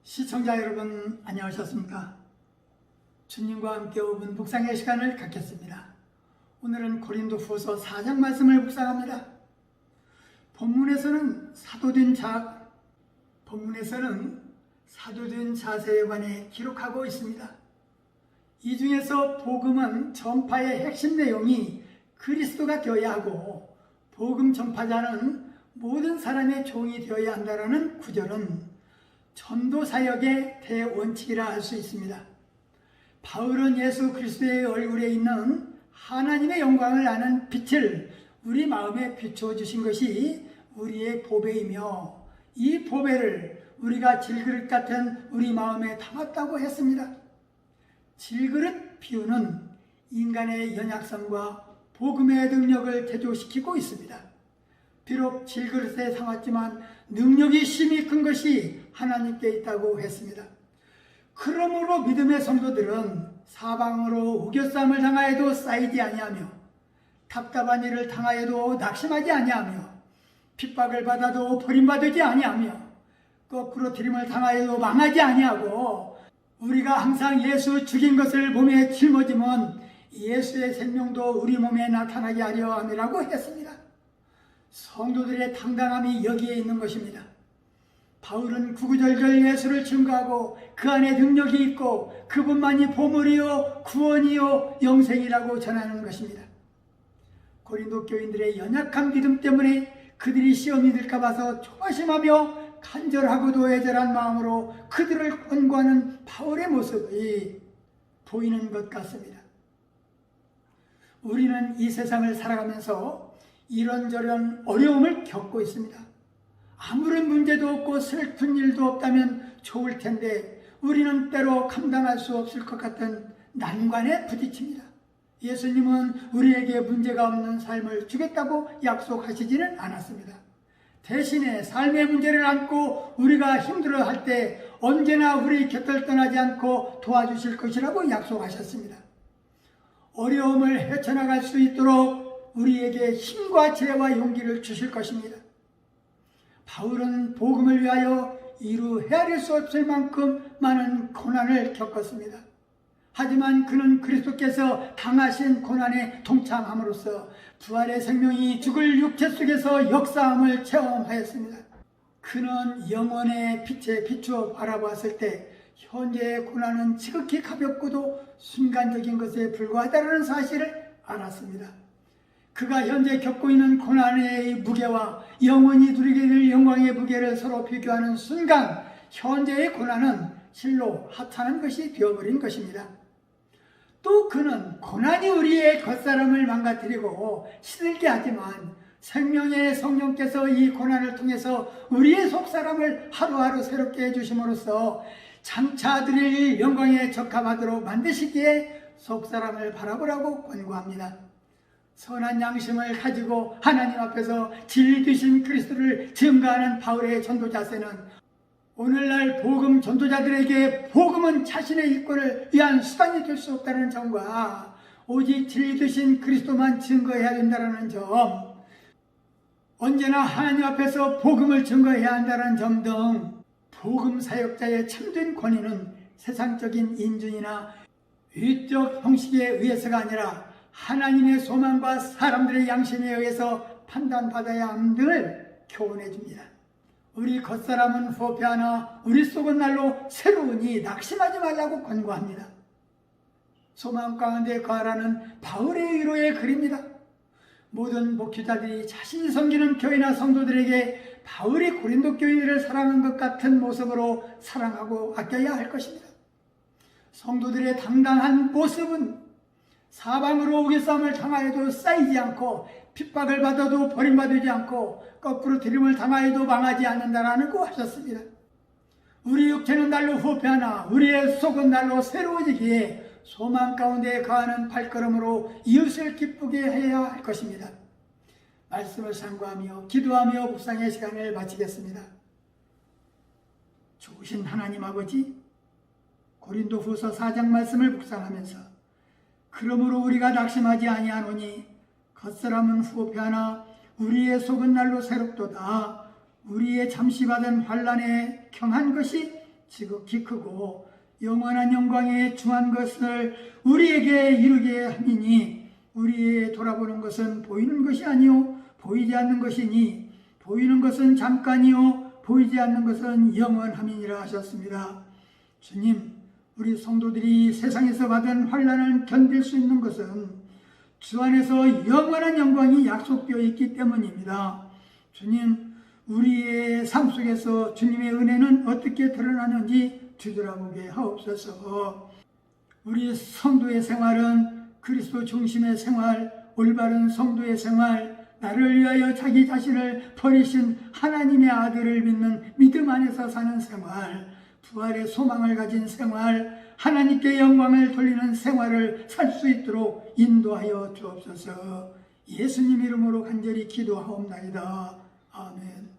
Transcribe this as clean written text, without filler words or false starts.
시청자 여러분 안녕하셨습니까? 주님과 함께 5분 묵상의 시간을 갖겠습니다. 오늘은 고린도후서 4장 말씀을 묵상합니다. 본문에서는 사도된 자세에 관해 기록하고 있습니다. 이 중에서 복음은 전파의 핵심 내용이 그리스도가 되어야 하고 복음 전파자는 모든 사람의 종이 되어야 한다는 구절은 전도 사역의 대원칙이라 할 수 있습니다. 바울은 예수 그리스도의 얼굴에 있는 하나님의 영광을 아는 빛을 우리 마음에 비춰주신 것이 우리의 보배이며 이 보배를 우리가 질그릇 같은 우리 마음에 담았다고 했습니다. 질그릇 비유는 인간의 연약성과 복음의 능력을 대조시키고 있습니다. 비록 질그릇에 담았지만 능력이 심히 큰 것이 하나님께 있다고 했습니다. 그러므로 믿음의 성도들은 사방으로 우겨쌈을 당하여도 쌓이지 아니하며 답답한 일을 당하여도 낙심하지 아니하며 핍박을 받아도 버림받지 아니하며 거꾸로 들임을 당하여도 망하지 아니하고 우리가 항상 예수 죽인 것을 몸에 짊어지면 예수의 생명도 우리 몸에 나타나게 하려 함이라고 했습니다. 성도들의 당당함이 여기에 있는 것입니다. 바울은 구구절절 예수를 증거하고 그 안에 능력이 있고 그분만이 보물이요 구원이요 영생이라고 전하는 것입니다. 고린도 교인들의 연약한 믿음 때문에 그들이 시험이 들까 봐서 조바심하며 간절하고도 애절한 마음으로 그들을 권고하는 바울의 모습이 보이는 것 같습니다. 우리는 이 세상을 살아가면서 이런저런 어려움을 겪고 있습니다. 아무런 문제도 없고 슬픈 일도 없다면 좋을 텐데 우리는 때로 감당할 수 없을 것 같은 난관에 부딪힙니다. 예수님은 우리에게 문제가 없는 삶을 주겠다고 약속하시지는 않았습니다. 대신에 삶의 문제를 안고 우리가 힘들어할 때 언제나 우리 곁을 떠나지 않고 도와주실 것이라고 약속하셨습니다. 어려움을 헤쳐나갈 수 있도록 우리에게 힘과 지혜와 용기를 주실 것입니다. 바울은 복음을 위하여 이루 헤아릴 수 없을 만큼 많은 고난을 겪었습니다. 하지만 그는 그리스도께서 당하신 고난에 동참함으로써 부활의 생명이 죽을 육체 속에서 역사함을 체험하였습니다. 그는 영원의 빛에 비추어 바라보았을 때 현재의 고난은 지극히 가볍고도 순간적인 것에 불과하다는 사실을 알았습니다. 그가 현재 겪고 있는 고난의 무게와 영원히 누리게 될 영광의 무게를 서로 비교하는 순간 현재의 고난은 실로 하찮은 것이 되어버린 것입니다. 또 그는 고난이 우리의 겉사람을 망가뜨리고 시들게 하지만 생명의 성령께서 이 고난을 통해서 우리의 속사람을 하루하루 새롭게 해주심으로써 장차 드릴 영광에 적합하도록 만드시기에 속사람을 바라보라고 권고합니다. 선한 양심을 가지고 하나님 앞에서 진리 되신 그리스도를 증거하는 바울의 전도 자세는 오늘날 복음 전도자들에게 복음은 자신의 일꾼을 위한 수단이 될 수 없다는 점과 오직 진리 되신 그리스도만 증거해야 된다는 점, 언제나 하나님 앞에서 복음을 증거해야 한다는 점 등 복음 사역자의 참된 권위는 세상적인 인준이나 위적 형식에 의해서가 아니라 하나님의 소망과 사람들의 양심에 의해서 판단받아야 함 등을 교훈해 줍니다. 우리 겉사람은 후패하나 우리 속은 날로 새로우니 낙심하지 말라고 권고합니다. 소망 가운데 거하라는 바울의 위로의 글입니다. 모든 목회자들이 자신이 섬기는 교회나 성도들에게 바울이 고린도 교인들을 사랑한 것 같은 모습으로 사랑하고 아껴야 할 것입니다. 성도들의 당당한 모습은 사방으로 우겨쌈을 당하여도 쌓이지 않고 핍박을 받아도 버림받지 않고 거꾸로 들임을 당하여도 망하지 않는다라고 하셨습니다. 우리 육체는 날로 후패하나 우리의 속은 날로 새로워지기에 소망 가운데 거하는 발걸음으로 이웃을 기쁘게 해야 할 것입니다. 말씀을 상고하며 기도하며 묵상의 시간을 마치겠습니다. 좋으신 하나님 아버지, 고린도후서 4장 말씀을 묵상하면서 그러므로 우리가 낙심하지 아니하노니 겉사람은 후패하나 우리의 속은 날로 새롭도다. 우리의 잠시 받은 환난에 경한 것이 지극히 크고 영원한 영광에 중한 것을 우리에게 이루게 하니니 우리의 돌아보는 것은 보이는 것이 아니요 보이지 않는 것이니 보이는 것은 잠깐이요 보이지 않는 것은 영원함이니라 하셨습니다. 주님, 우리 성도들이 세상에서 받은 환난을 견딜 수 있는 것은 주 안에서 영원한 영광이 약속되어 있기 때문입니다. 주님, 우리의 삶 속에서 주님의 은혜는 어떻게 드러나는지 뒤돌아보게 하옵소서. 우리 성도의 생활은 그리스도 중심의 생활, 올바른 성도의 생활, 나를 위하여 자기 자신을 버리신 하나님의 아들을 믿는 믿음 안에서 사는 생활, 부활의 소망을 가진 생활, 하나님께 영광을 돌리는 생활을 살 수 있도록 인도하여 주옵소서. 예수님 이름으로 간절히 기도하옵나이다. 아멘.